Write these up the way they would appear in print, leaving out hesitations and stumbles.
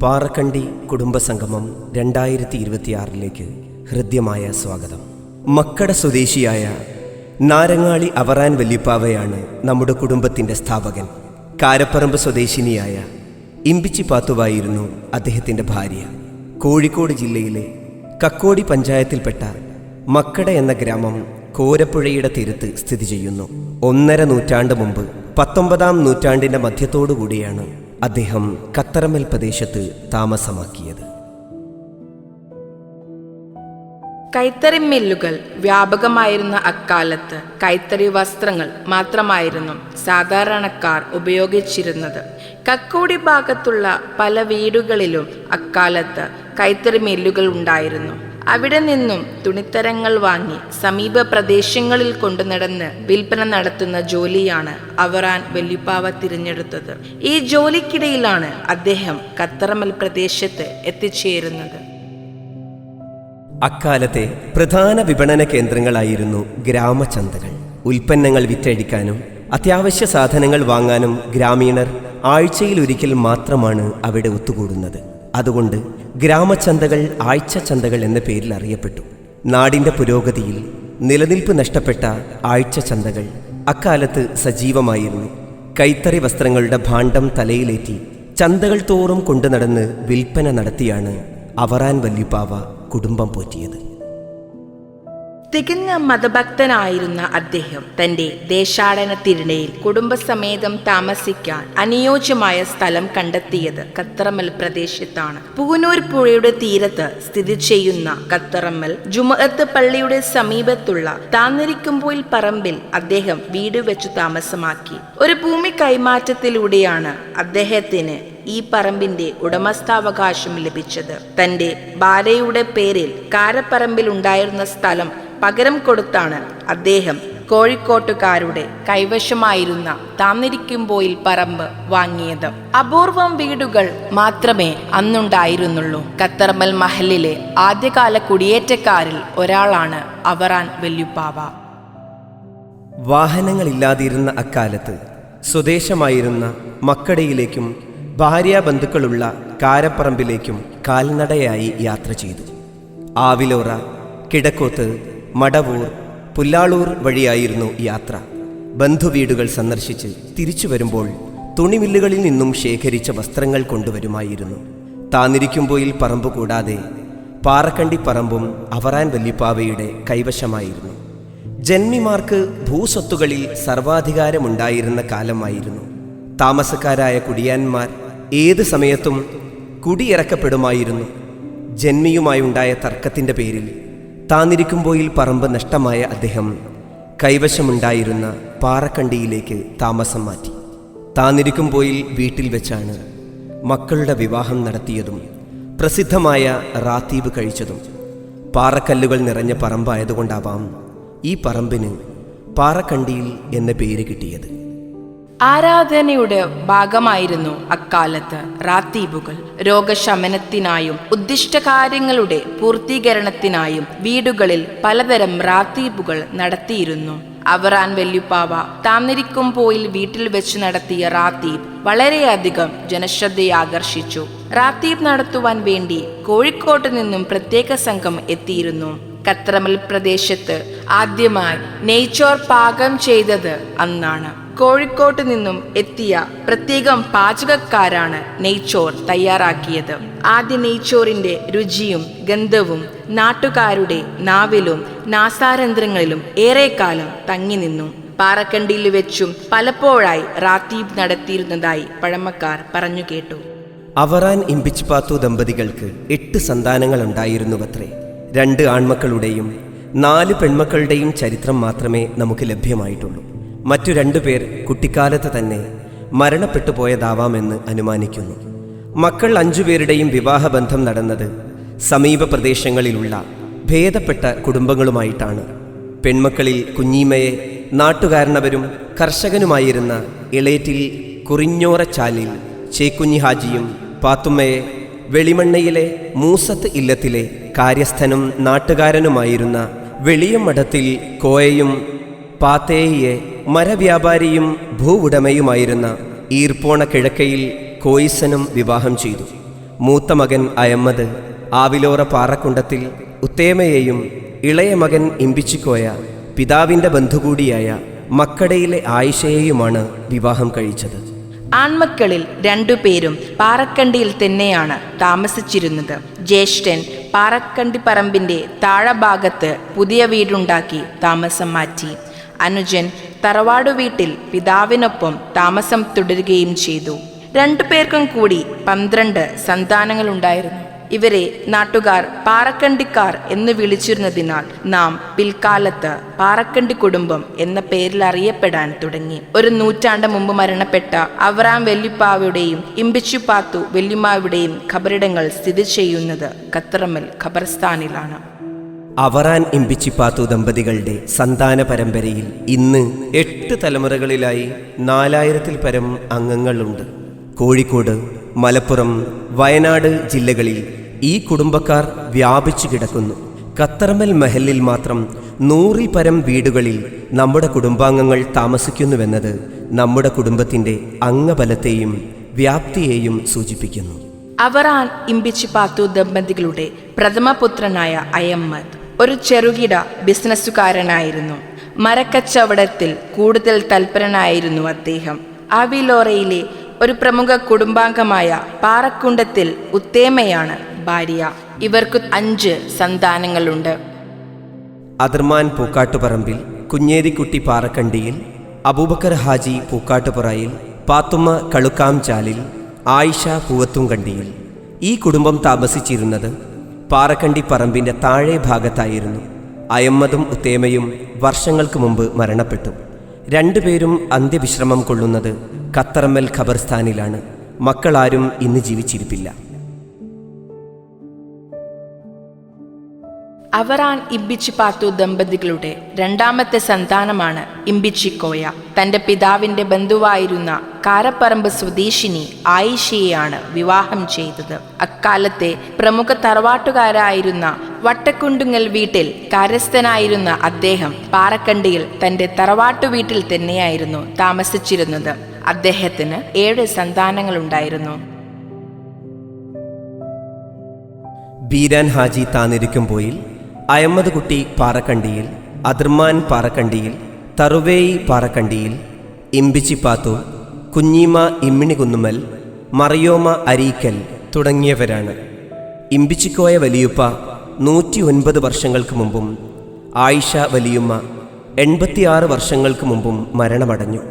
പാറക്കണ്ടി കുടുംബസംഗമം 2026 ഹൃദ്യമായ സ്വാഗതം. മക്കട സ്വദേശിയായ നാരങ്ങാളി അവറാൻ വല്യപ്പാവയാണ് നമ്മുടെ കുടുംബത്തിൻ്റെ സ്ഥാപകൻ. കാരപ്പറമ്പ് സ്വദേശിനിയായ ഇമ്പിച്ചി പാത്തുവായിരുന്നു അദ്ദേഹത്തിൻ്റെ ഭാര്യ. കോഴിക്കോട് ജില്ലയിലെ കക്കോടി പഞ്ചായത്തിൽപ്പെട്ട മക്കട എന്ന ഗ്രാമം കോരപ്പുഴയുടെ തീരത്ത് സ്ഥിതി ചെയ്യുന്നു. 1.5 നൂറ്റാണ്ട് മുമ്പ് 19-ാം നൂറ്റാണ്ടിൻ്റെ മധ്യത്തോടുകൂടിയാണ് അദ്ദേഹം കത്തറമ്മൽ പ്രദേശത്ത് താമസമാക്കിയത്. കൈത്തറി മില്ലുകൾ വ്യാപകമായിരുന്ന അക്കാലത്ത് കൈത്തറി വസ്ത്രങ്ങൾ മാത്രമായിരുന്നു സാധാരണക്കാർ ഉപയോഗിച്ചിരുന്നത്. കക്കോടി ഭാഗത്തുള്ള പല വീടുകളിലും അക്കാലത്ത് കൈത്തറി മില്ലുകൾ ഉണ്ടായിരുന്നു. അവിടെ നിന്നും തുണിത്തരങ്ങൾ വാങ്ങി സമീപ പ്രദേശങ്ങളിൽ കൊണ്ടു നടന്ന് വിൽപ്പന നടത്തുന്ന ജോലിയാണ് അവറാൻ വല്യപ്പാവ തിരഞ്ഞെടുത്തത്. ഈ ജോലിക്കിടയിലാണ് അദ്ദേഹം കത്തറമ്മൽ പ്രദേശത്ത് എത്തിച്ചേരുന്നത്. അക്കാലത്തെ പ്രധാന വിപണന കേന്ദ്രങ്ങളായിരുന്നു ഗ്രാമചന്തകൾ. ഉൽപ്പന്നങ്ങൾ വിറ്റഴിക്കാനും അത്യാവശ്യ സാധനങ്ങൾ വാങ്ങാനും ഗ്രാമീണർ ആഴ്ചയിലൊരിക്കൽ മാത്രമാണ് അവിടെ ഒത്തുകൂടുന്നത്. അതുകൊണ്ട് ഗ്രാമചന്തകൾ ആഴ്ചച്ചന്തകൾ എന്ന പേരിൽ അറിയപ്പെട്ടു. നാടിൻ്റെ പുരോഗതിയിൽ നിലനിൽപ്പ് നഷ്ടപ്പെട്ട ആഴ്ചച്ചന്തകൾ അക്കാലത്ത് സജീവമായിരുന്നു. കൈത്തറി വസ്ത്രങ്ങളുടെ ഭാണ്ഡം തലയിലേറ്റി ചന്തകൾ തോറും കൊണ്ടു നടന്ന് വിൽപ്പന നടത്തിയാണ് അവറാൻ വല്യപ്പാവ കുടുംബം പോറ്റിയത്. തികഞ്ഞ മതഭക്തനായിരുന്ന അദ്ദേഹം തന്റെ ദേശാടനത്തിനിടയിൽ കുടുംബസമേതം താമസിക്കാൻ അനുയോജ്യമായ സ്ഥലം കണ്ടെത്തിയത് കത്തറമ്മൽ പ്രദേശത്താണ്. പൂനൂർ പുഴയുടെ തീരത്ത് സ്ഥിതി ചെയ്യുന്ന കത്തറമ്മൽ ജുമുഅത്ത് പള്ളിയുടെ സമീപത്തുള്ള താന്നിരിക്കുമ്പോൾ പറമ്പിൽ അദ്ദേഹം വീട് വെച്ചു താമസമാക്കി. ഒരു ഭൂമി കൈമാറ്റത്തിലൂടെയാണ് അദ്ദേഹത്തിന് ഈ പറമ്പിന്റെ ഉടമസ്ഥാവകാശം ലഭിച്ചത്. തന്റെ ഭാര്യയുടെ പേരിൽ കാരപ്പറമ്പിൽ ഉണ്ടായിരുന്ന സ്ഥലം പകരം കൊടുത്താണ് അദ്ദേഹം കോഴിക്കോട്ടുകാരുടെ കൈവശമായിരുന്ന താന്നിരിക്കുമ്പോയിൽ പറമ്പ് വാങ്ങിയത്. അപൂർവം വീടുകൾ മാത്രമേ അന്നുണ്ടായിരുന്നുള്ളൂ. കത്തറമ്മൽ മഹലിലെ ആദ്യകാല കുടിയേറ്റക്കാരിൽ ഒരാളാണ് അവറാൻ വല്യപ്പാവ. വാഹനങ്ങളില്ലാതിരുന്ന അക്കാലത്ത് സ്വദേശമായിരുന്ന മക്കടയിലേക്കും ഭാര്യാബന്ധുക്കളുള്ള കാരപ്പറമ്പിലേക്കും കാൽനടയായി യാത്ര ചെയ്തു. ആവിലോറ, കിടക്കോത്ത്, മടവൂർ, പുല്ലാളൂർ വഴിയായിരുന്നു യാത്ര. ബന്ധുവീടുകൾ സന്ദർശിച്ച് തിരിച്ചു വരുമ്പോൾ തുണിമില്ലുകളിൽ നിന്നും ശേഖരിച്ച വസ്ത്രങ്ങൾ കൊണ്ടുവരുമായിരുന്നു. താന്നിരിക്കുമ്പോയിൽ പറമ്പ് കൂടാതെ പാറക്കണ്ടി പറമ്പും അവറാൻ വല്യപ്പാവയുടെ കൈവശമായിരുന്നു. ജന്മിമാർക്ക് ഭൂസ്വത്തുകളിൽ സർവാധികാരമുണ്ടായിരുന്ന കാലമായിരുന്നു. താമസക്കാരായ കുടിയാന്മാർ ഏത് സമയത്തും കുടിയിറക്കപ്പെടുമായിരുന്നു. ജന്മിയുമായുണ്ടായ തർക്കത്തിൻ്റെ പേരിൽ താന്നിരിക്കുമ്പോയിൽ പറമ്പ് നഷ്ടമായ അദ്ദേഹം കൈവശമുണ്ടായിരുന്ന പാറക്കണ്ടിയിലേക്ക് താമസം മാറ്റി. താന്നിരിക്കുമ്പോയിൽ വീട്ടിൽ വെച്ചാണ് മക്കളുടെ വിവാഹം നടത്തിയതും പ്രസിദ്ധമായ റാത്തീബ് കഴിച്ചതും. പാറക്കല്ലുകൾ നിറഞ്ഞ പറമ്പായതുകൊണ്ടാവാം ഈ പറമ്പിന് പാറക്കണ്ടിയിൽ എന്ന പേര് കിട്ടിയത്. ആരാധനയുടെ ഭാഗമായിരുന്നു അക്കാലത്ത് റാത്തീബുകൾ. രോഗശമനത്തിനായും ഉദ്ദിഷ്ടകാര്യങ്ങളുടെ പൂർത്തീകരണത്തിനായും വീടുകളിൽ പലതരം റാത്തീബുകൾ നടത്തിയിരുന്നു. അവറാൻ വല്യപ്പാവ താന്നിരിക്കുമ്പോയിൽ വീട്ടിൽ വെച്ച് നടത്തിയ റാത്തീബ് വളരെയധികം ജനശ്രദ്ധയാകർഷിച്ചു. റാത്തീബ് നടത്തുവാൻ വേണ്ടി കോഴിക്കോട്ട് നിന്നും പ്രത്യേക സംഘം എത്തിയിരുന്നു. കത്തറമ്മൽ പ്രദേശത്ത് ആദ്യമായി നെയ്ച്ചോർ പാകം ചെയ്തത് അന്നാണ്. കോഴിക്കോട്ട് നിന്നും എത്തിയ പ്രത്യേകം പാചകക്കാരാണ് നെയ്ച്ചോർ തയ്യാറാക്കിയത്. ആദ്യ നെയ്ച്ചോറിന്റെ രുചിയും ഗന്ധവും നാട്ടുകാരുടെ നാവിലും നാസാരന്ധ്രങ്ങളിലും ഏറെക്കാലം തങ്ങി നിന്നു. പാറക്കണ്ടിയിൽ വെച്ചും പലപ്പോഴായി റാത്തീബ് നടത്തിയിരുന്നതായി പഴമക്കാർ പറഞ്ഞു കേട്ടു. അവറാൻ ഇമ്പിച്ചി പാത്തു ദമ്പതികൾക്ക് 8 സന്താനങ്ങൾ ഉണ്ടായിരുന്നുവത്രേ. 2 ആൺമക്കളുടെയും 4 പെൺമക്കളുടെയും ചരിത്രം മാത്രമേ നമുക്ക് ലഭ്യമായിട്ടുള്ളൂ. മറ്റു 2 പേർ കുട്ടിക്കാലത്ത് തന്നെ മരണപ്പെട്ടു പോയതാവാമെന്ന് അനുമാനിക്കുന്നു. മക്കൾ 5 പേരുടെയും വിവാഹബന്ധം നടന്നത് സമീപ പ്രദേശങ്ങളിലുള്ള ഭേദപ്പെട്ട കുടുംബങ്ങളുമായിട്ടാണ്. പെൺമക്കളിൽ കുഞ്ഞീമയെ നാട്ടുകാരനവരും കർഷകനുമായിരുന്ന ഇളേറ്റിൽ കുറിഞ്ഞോറച്ചാലിൽ ചേക്കുഞ്ഞി ഹാജിയും, പാത്തുമ്മയെ വെളിമണ്ണയിലെ മൂസത്ത് ഇല്ലത്തിലെ കാര്യസ്ഥനും നാട്ടുകാരനുമായിരുന്ന വെളിയം മഠത്തിൽ കോയയും, പാത്തേയെ മരവ്യാപാരിയും ഭൂവുടമയുമായിരുന്ന ഈർപ്പോണ കിഴക്കയിൽ കോയിസനും വിവാഹം ചെയ്തു. മൂത്ത മകൻ അയമ്മദ് ആവിലോറ പാറക്കുണ്ടത്തിൽ ഉത്തേമയെയും ഇളയ മകൻ ഇമ്പിച്ചിക്കോയ പിതാവിൻ്റെ ബന്ധുകൂടിയായ മക്കടയിലെ ആയിഷയെയുമാണ് വിവാഹം കഴിച്ചത്. ആൺമക്കളിൽ രണ്ടുപേരും പാറക്കണ്ടിയിൽ തന്നെയാണ് താമസിച്ചിരുന്നത്. ജ്യേഷ്ഠൻ പാറക്കണ്ടി പറമ്പിന്റെ താഴഭാഗത്ത് പുതിയ വീടുണ്ടാക്കി താമസം മാറ്റി. അനുജൻ തറവാടു വീട്ടിൽ പിതാവിനൊപ്പം താമസം തുടരുകയും ചെയ്തു. രണ്ടുപേർക്കും കൂടി 12 സന്താനങ്ങളുണ്ടായിരുന്നു. ഇവരെ നാട്ടുകാർ പാറക്കണ്ടിക്കാർ എന്ന് വിളിച്ചിരുന്നതിനാൽ നാം പിൽക്കാലത്ത് പാറക്കണ്ടി കുടുംബം എന്ന പേരിൽ അറിയപ്പെടാൻ തുടങ്ങി. ഒരു നൂറ്റാണ്ട് മുമ്പ് മരണപ്പെട്ട അവറാം വെല്ലിപ്പാവയുടെയും ഇമ്പിച്ചുപാത്തു വെല്ലിമാവുടെയും ഖബറിടങ്ങൾ സ്ഥിതി ചെയ്യുന്നത് കത്തറമ്മൽ ഖബർസ്ഥാനിലാണ്. അവറാൻ ഇമ്പിച്ചിപ്പാത്തു ദമ്പതികളുടെ സന്താന പരമ്പരയിൽ ഇന്ന് 8 തലമുറകളിലായി 4000-ൽ പരം അംഗങ്ങളുണ്ട്. കോഴിക്കോട്, മലപ്പുറം, വയനാട് ജില്ലകളിൽ ഈ കുടുംബക്കാർ വ്യാപിച്ചു കിടക്കുന്നു. കത്തറമ്മൽ മഹലിൽ മാത്രം 100-ൽ പരം വീടുകളിൽ നമ്മുടെ കുടുംബാംഗങ്ങൾ താമസിക്കുന്നുവെന്നത് നമ്മുടെ കുടുംബത്തിൻ്റെ അംഗബലത്തെയും വ്യാപ്തിയെയും സൂചിപ്പിക്കുന്നു. അവറാൻ ഇമ്പിച്ചിപ്പാത്തു ദമ്പതികളുടെ പ്രഥമ പുത്രനായ അയമ്മദ് ഒരു ചെറുകിട ബിസിനസ്സുകാരനായിരുന്നു. മരക്കച്ചവടത്തിൽ കൂടുതൽ തൽപരനായിരുന്നു അദ്ദേഹം. ആവിലോറയിലെ ഒരു പ്രമുഖ കുടുംബാംഗമായ പാറക്കുണ്ടത്തിൽ ഉത്തേമയാണ് ഭാര്യ. ഇവർക്ക് 5 സന്താനങ്ങളുണ്ട്. അദർമാൻ പൂക്കാട്ടുപറമ്പിൽ, കുഞ്ഞേരിക്കുട്ടി പാറക്കണ്ടിയിൽ, അബൂബക്കർ ഹാജി പൂക്കാട്ടുപുറയിൽ, പാത്തുമ്മ കളുക്കാം ചാലിൽ, ആയിഷ പൂവത്തുംകണ്ടിയിൽ. ഈ കുടുംബം താമസിച്ചിരുന്നത് പാറക്കണ്ടി പറമ്പിൻ്റെ താഴെ ഭാഗത്തായിരുന്നു. അയമ്മദും ഉത്തേമയും വർഷങ്ങൾക്ക് മുമ്പ് മരണപ്പെട്ടു. രണ്ടുപേരും അന്ത്യവിശ്രമം കൊള്ളുന്നത് കത്തറമ്മൽ ഖബർസ്ഥാനിലാണ്. മക്കളാരും ഇന്ന് ജീവിച്ചിരിപ്പില്ല. അവറാൻ ഇമ്പിച്ചിപ്പാത്തു ദമ്പതികളുടെ രണ്ടാമത്തെ സന്താനമാണ് ഇമ്പിച്ചിക്കോയ. തന്റെ പിതാവിന്റെ ബന്ധുവായിരുന്ന കാരപ്പറമ്പ് സ്വദേശിനി ആയിഷയെയാണ് വിവാഹം ചെയ്തത്. അക്കാലത്തെ പ്രമുഖ തറവാട്ടുകാരായിരുന്ന വട്ടക്കുണ്ടുങ്ങൽ വീട്ടിൽ കാര്യസ്ഥനായിരുന്ന അദ്ദേഹം പാറക്കണ്ടിയിൽ തന്റെ തറവാട്ടു വീട്ടിൽ തന്നെയായിരുന്നു താമസിച്ചിരുന്നത്. അദ്ദേഹത്തിന് 7 സന്താനങ്ങളുണ്ടായിരുന്നു. ബീരാൻ ഹാജി താന്നിരിക്കുമ്പോയിൽ, അയമ്മദ് കുട്ടി പാറക്കണ്ടിയിൽ, അദർമാൻ പാറക്കണ്ടിയിൽ, തറുവേയി പാറക്കണ്ടിയിൽ, ഇമ്പിച്ചിപ്പാത്തു, കുഞ്ഞീമ ഇമ്മിണികുന്നുമൽ, മറിയോമ അരീക്കൽ തുടങ്ങിയവരാണ്. ഇമ്പിച്ചിക്കോയ വലിയുപ്പ 109 വർഷങ്ങൾക്ക് മുമ്പും ആയിഷ വലിയുമ്മ 86 വർഷങ്ങൾക്ക് മുമ്പും മരണമടഞ്ഞു.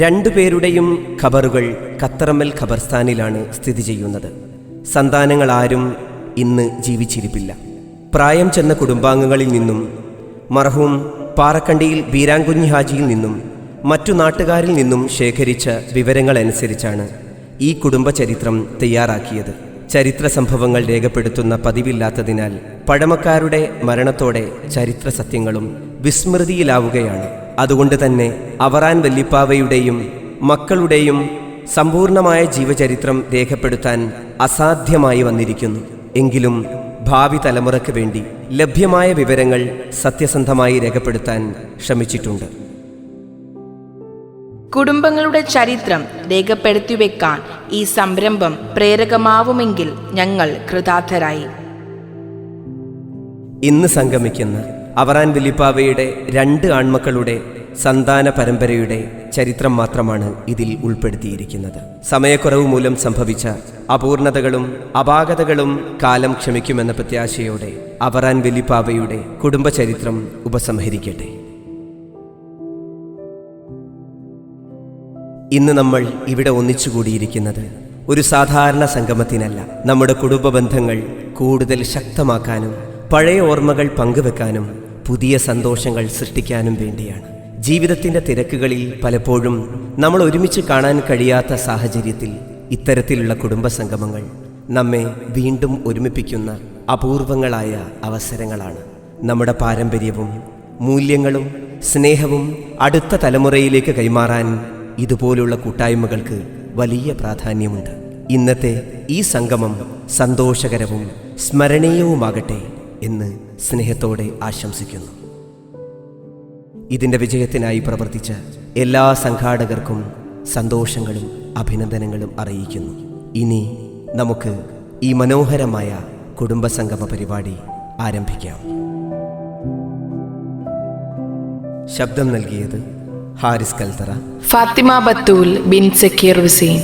രണ്ടുപേരുടെയും ഖബറുകൾ കത്തറമ്മൽ ഖബർസ്ഥാനിലാണ് സ്ഥിതി ചെയ്യുന്നത്. സന്താനങ്ങളാരും ഇന്ന് ജീവിച്ചിരിപ്പില്ല. പ്രായം ചെന്ന കുടുംബാംഗങ്ങളിൽ നിന്നും, മർഹൂം പാറക്കണ്ടിയിൽ ബീരാൻകുഞ്ഞി ഹാജിയിൽ നിന്നും മറ്റു നാട്ടുകാരിൽ നിന്നും ശേഖരിച്ച വിവരങ്ങളനുസരിച്ചാണ് ഈ കുടുംബചരിത്രം തയ്യാറാക്കിയത്. ചരിത്ര സംഭവങ്ങൾ രേഖപ്പെടുത്തുന്ന പതിവില്ലാത്തതിനാൽ പഴമക്കാരുടെ മരണത്തോടെ ചരിത്ര സത്യങ്ങളും വിസ്മൃതിയിലാവുകയാണ്. അതുകൊണ്ട് തന്നെ അവറാൻ വല്ലിപ്പാവയുടെയും മക്കളുടെയും സമ്പൂർണമായ ജീവചരിത്രം രേഖപ്പെടുത്താൻ അസാധ്യമായി വന്നിരിക്കുന്നു. എങ്കിലും ഭാവി തലമുറയ്ക്ക് വേണ്ടി ലഭ്യമായ വിവരങ്ങൾ സത്യസന്ധമായി രേഖപ്പെടുത്താൻ ശ്രമിച്ചിട്ടുണ്ട്. കുടുംബങ്ങളുടെ ചരിത്രം രേഖപ്പെടുത്തിവെക്കാൻ ഈ സംരംഭം പ്രേരകമാവുമെങ്കിൽ ഞങ്ങൾ കൃതാർത്ഥരായി. ഇന്ന് സംഗമിക്കുന്ന അവറാൻ വല്ലിപ്പാവയുടെ 2 ആൺമക്കളുടെ സന്താന പരമ്പരയുടെ ചരിത്രം മാത്രമാണ് ഇതിൽ ഉൾപ്പെടുത്തിയിരിക്കുന്നത്. സമയക്കുറവ് മൂലം സംഭവിച്ച അപൂർണതകളും അപാകതകളും കാലം ക്ഷമിക്കുമെന്ന പ്രത്യാശയോടെ അവറാൻ വല്ലിപ്പാവയുടെ കുടുംബചരിത്രം ഉപസംഹരിക്കട്ടെ. ഇന്ന് നമ്മൾ ഇവിടെ ഒന്നിച്ചുകൂടിയിരിക്കുന്നത് ഒരു സാധാരണ സംഗമത്തിനല്ല. നമ്മുടെ കുടുംബ ബന്ധങ്ങൾ കൂടുതൽ ശക്തമാക്കാനും പഴയ ഓർമ്മകൾ പങ്കുവെക്കാനും പുതിയ സന്തോഷങ്ങൾ സൃഷ്ടിക്കാനും വേണ്ടിയാണ്. ജീവിതത്തിൻ്റെ തിരക്കുകളിൽ പലപ്പോഴും നമ്മൾ ഒരുമിച്ച് കാണാൻ കഴിയാത്ത സാഹചര്യത്തിൽ ഇത്തരത്തിലുള്ള കുടുംബസംഗമങ്ങൾ നമ്മെ വീണ്ടും ഒരുമിപ്പിക്കുന്ന അപൂർവങ്ങളായ അവസരങ്ങളാണ്. നമ്മുടെ പാരമ്പര്യവും മൂല്യങ്ങളും സ്നേഹവും അടുത്ത തലമുറയിലേക്ക് കൈമാറാൻ ഇതുപോലുള്ള കൂട്ടായ്മകൾക്ക് വലിയ പ്രാധാന്യമുണ്ട്. ഇന്നത്തെ ഈ സംഗമം സന്തോഷകരവും സ്മരണീയവുമാകട്ടെ എന്ന് സ്നേഹത്തോടെ ആശംസിക്കുന്നു. ഇതിൻ്റെ വിജയത്തിനായി പ്രവർത്തിച്ച എല്ലാ സംഘാടകർക്കും സന്തോഷങ്ങളും അഭിനന്ദനങ്ങളും അറിയിക്കുന്നു. ഇനി നമുക്ക് ഈ മനോഹരമായ കുടുംബസംഗമ പരിപാടി ആരംഭിക്കാം. ശബ്ദം നൽകിയത് ഹാരിസ് കൽത്തറ, ഫാത്തിമ ബത്തൂൽ ബിൻ സക്കീർ ഹുസൈൻ.